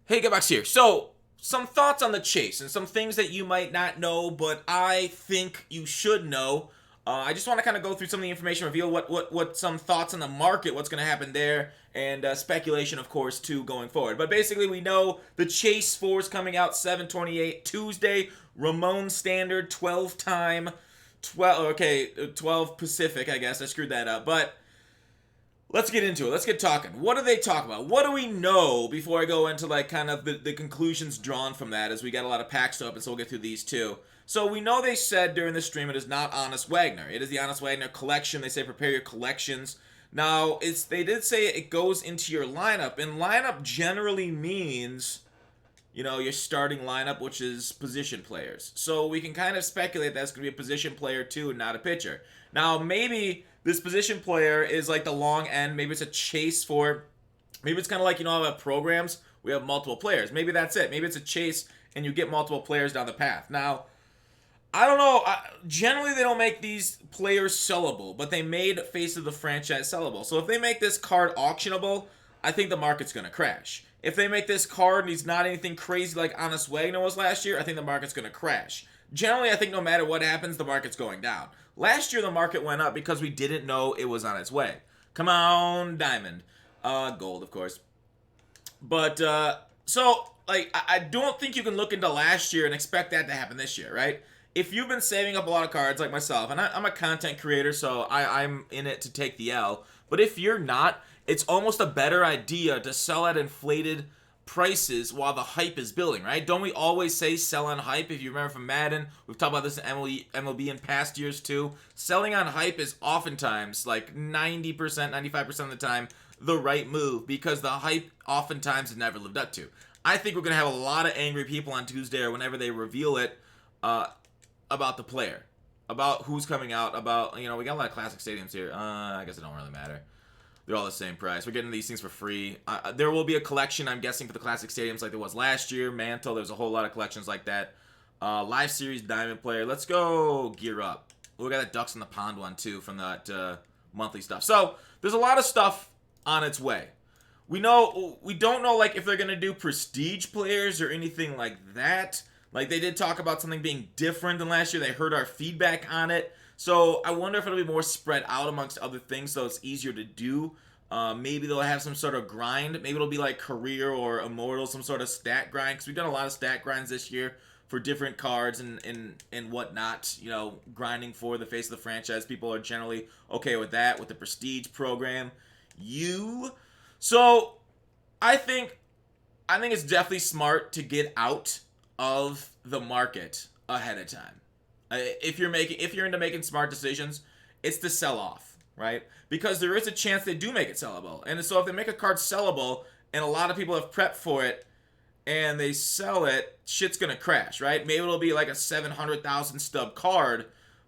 Hey, get back here. So, some thoughts on the chase and some things that you might not know, but I think you should know. I just want to kind of go through some of the information, reveal what some thoughts on the market, what's going to happen there, and speculation, of course, too, going forward. But basically, we know the Chase 4 is coming out 7/28 Tuesday. Ramon Standard 12 time, 12 Pacific. I guess I screwed that up, but let's get into it. Let's get talking. What do they talk about? What do we know before I go into like kind of the conclusions drawn from that, as we got a lot of packs to open, so we'll get through these too. So we know they said during the stream it is not Honest Wagner. It is the Honest Wagner collection. They say prepare your collections. Now, they did say it goes into your lineup, and lineup generally means your starting lineup, which is position players. So we can kind of speculate that's going to be a position player too, and not a pitcher. Now, maybe this position player is like the long end. Maybe it's a chase for. Maybe it's kind of like, how we have programs, we have multiple players. Maybe that's it. Maybe it's a chase and you get multiple players down the path. Now, I don't know. Generally, they don't make these players sellable, but they made Face of the Franchise sellable. So if they make this card auctionable, I think the market's going to crash. If they make this card and he's not anything crazy like Honest Wagner was last year, I think the market's going to crash. Generally, I think no matter what happens, the market's going down. Last year, the market went up because we didn't know it was on its way. Come on, Diamond. Gold, of course. But, I don't think you can look into last year and expect that to happen this year, right? If you've been saving up a lot of cards like myself, and I'm a content creator, so I'm in it to take the L, but if you're not, it's almost a better idea to sell at inflated prices while the hype is building, right? Don't we always say sell on hype? If you remember from Madden, we've talked about this in MLB in past years too. Selling on hype is oftentimes, like 90%, 95% of the time, the right move, because the hype oftentimes is never lived up to. I think we're going to have a lot of angry people on Tuesday or whenever they reveal it, about the player, about who's coming out, about, we got a lot of classic stadiums here. I guess it don't really matter. They're all the same price. We're getting these things for free. There will be a collection, I'm guessing, for the classic stadiums like there was last year. Mantle, there's a whole lot of collections like that. Live Series Diamond Player. Let's go gear up. We got that Ducks in the Pond one, too, from that monthly stuff. So, there's a lot of stuff on its way. We don't know, like, if they're going to do prestige players or anything like that. Like, they did talk about something being different than last year. They heard our feedback on it. So I wonder if it'll be more spread out amongst other things, so it's easier to do. Maybe they'll have some sort of grind. Maybe it'll be like career or immortal, some sort of stat grind. Because we've done a lot of stat grinds this year for different cards and whatnot. Grinding for the Face of the Franchise. People are generally okay with that, with the Prestige program. So I think it's definitely smart to get out of the market ahead of time. If you're into making smart decisions, it's to sell off, right? Because there is a chance they do make it sellable. And so if they make a card sellable and a lot of people have prepped for it and they sell it, shit's gonna crash, right? Maybe it'll be like a 700,000 stub card,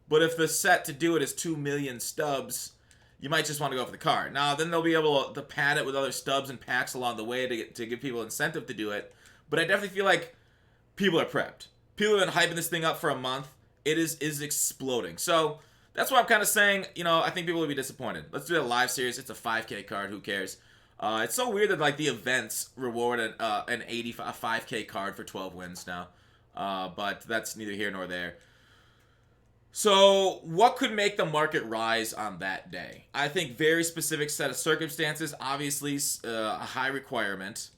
but if the set to do it is 2 million stubs, you might just want to go for the card. Now, then they'll be able to pad it with other stubs and packs along the way to give people incentive to do it. But I definitely feel like people are prepped. People have been hyping this thing up for a month. It is exploding. So that's why I'm kind of saying, I think people will be disappointed. Let's do a live series. It's a 5K card. Who cares? It's so weird that like the events reward a 5K card for 12 wins now. But that's neither here nor there. So what could make the market rise on that day? I think very specific set of circumstances. Obviously, a high requirement.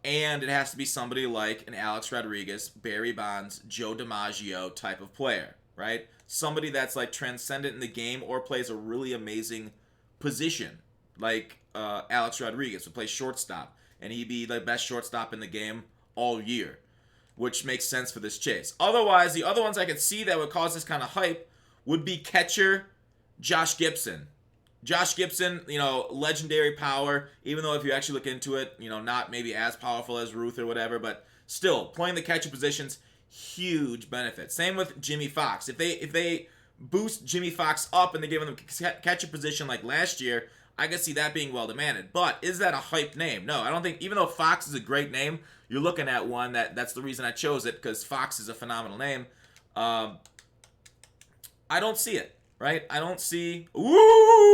And it has to be somebody like an Alex Rodriguez, Barry Bonds, Joe DiMaggio type of player, right? Somebody that's like transcendent in the game or plays a really amazing position, like Alex Rodriguez would play shortstop, and he'd be the best shortstop in the game all year, which makes sense for this chase. Otherwise, the other ones I could see that would cause this kind of hype would be catcher Josh Gibson. Josh Gibson, legendary power, even though if you actually look into it, not maybe as powerful as Ruth or whatever, but still, playing the catcher positions, huge benefit. Same with Jimmy Fox. If they boost Jimmy Fox up and they give him the catcher position like last year, I could see that being well demanded. But is that a hype name? No, I don't think, even though Fox is a great name, you're looking at one that's the reason I chose it, because Fox is a phenomenal name. I don't see it. Right? I don't see. Ooh!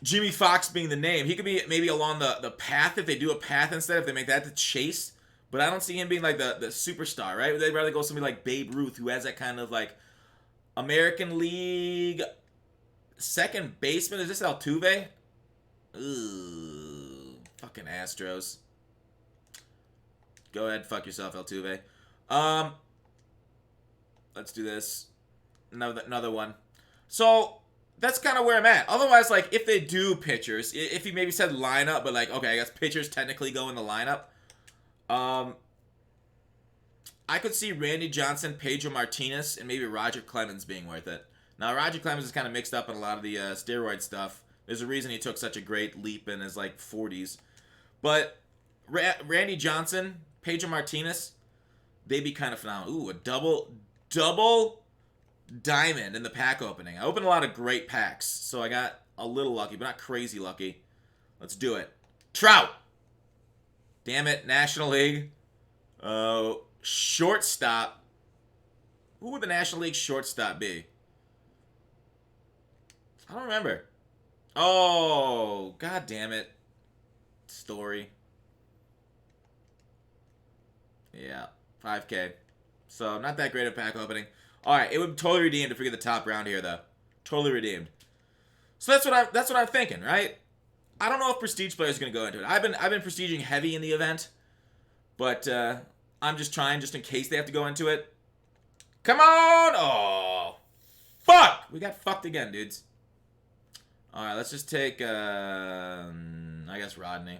Jimmy Fox being the name. He could be maybe along the path if they do a path instead, if they make that the chase. But I don't see him being like the superstar, right? They'd rather go somebody like Babe Ruth, who has that kind of like American League second baseman. Is this Altuve? Ooh, fucking Astros. Go ahead, fuck yourself, Altuve. Let's do this. Another one. So that's kind of where I'm at. Otherwise, like, if they do pitchers, if you maybe said lineup, but like, okay, I guess pitchers technically go in the lineup. I could see Randy Johnson, Pedro Martinez, and maybe Roger Clemens being worth it. Now, Roger Clemens is kind of mixed up in a lot of the steroid stuff. There's a reason he took such a great leap in his, like, 40s. But Randy Johnson, Pedro Martinez, they'd be kind of phenomenal. Ooh, a double diamond in the pack opening. I opened a lot of great packs, so I got a little lucky, but not crazy lucky. Let's do it. Trout! Damn it, National League. Shortstop. Who would the National League shortstop be? I don't remember. Oh, god damn it. Story. Yeah, 5K. So, not that great of pack opening. Alright, it would totally redeem if we get the top round here, though. Totally redeemed. So that's what I'm thinking, right? I don't know if Prestige players are going to go into it. I've been prestiging heavy in the event. But, I'm just trying, just in case they have to go into it. Come on! Oh! Fuck! We got fucked again, dudes. Alright, let's just take, I guess Rodney.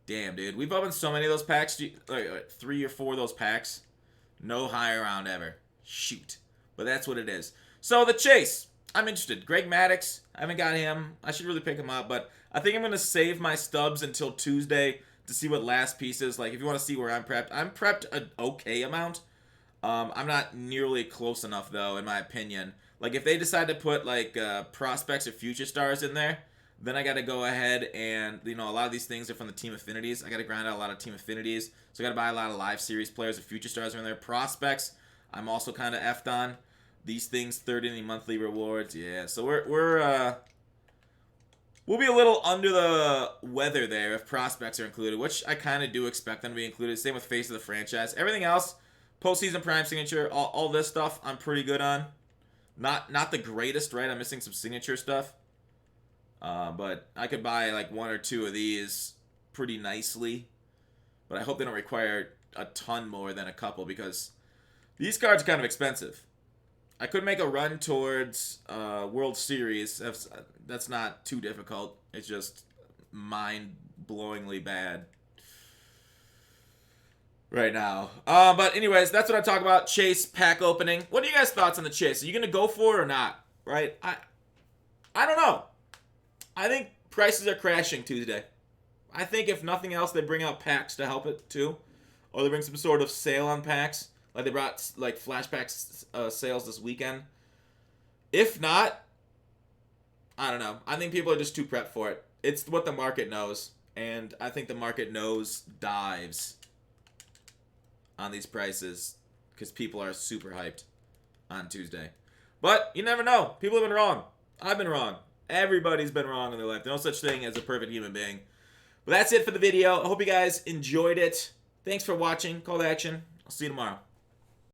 Damn, dude. We've opened so many of those packs. 3 or 4 of those packs. No higher round ever. Shoot. But that's what it is. So, the chase. I'm interested. Greg Maddux. I haven't got him. I should really pick him up. But I think I'm going to save my stubs until Tuesday to see what last piece is. Like, if you want to see where I'm prepped an okay amount. I'm not nearly close enough, though, in my opinion. Like, if they decide to put, like, prospects or future stars in there, then I got to go ahead and, you know, a lot of these things are from the Team Affinities. I got to grind out a lot of Team Affinities. So I got to buy a lot of live series players. If future stars are in there. Prospects, I'm also kind of effed on. These things, 30 inning monthly rewards. Yeah, so we'll be a little under the weather there if prospects are included, which I kind of do expect them to be included. Same with face of the franchise. Everything else, postseason prime signature, all this stuff, I'm pretty good on. Not the greatest, right? I'm missing some signature stuff. But I could buy like 1 or 2 of these pretty nicely. But I hope they don't require a ton more than a couple because these cards are kind of expensive. I could make a run towards World Series. That's not too difficult. It's just mind-blowingly bad right now. But anyways, that's what I talk about. Chase pack opening. What are you guys' thoughts on the chase? Are you gonna go for it or not? Right? I don't know. I think prices are crashing Tuesday. I think if nothing else, they bring out packs to help it too, or they bring some sort of sale on packs, like they brought like flashbacks sales this weekend. If not, I don't know. I think people are just too prepped for it. It's what the market knows, and I think the market knows dives on these prices because people are super hyped on Tuesday. But you never know. People have been wrong. I've been wrong. Everybody's been wrong in their life. There's no such thing as a perfect human being. But that's it for the video. I hope you guys enjoyed it. Thanks for watching. Call to action. I'll see you tomorrow.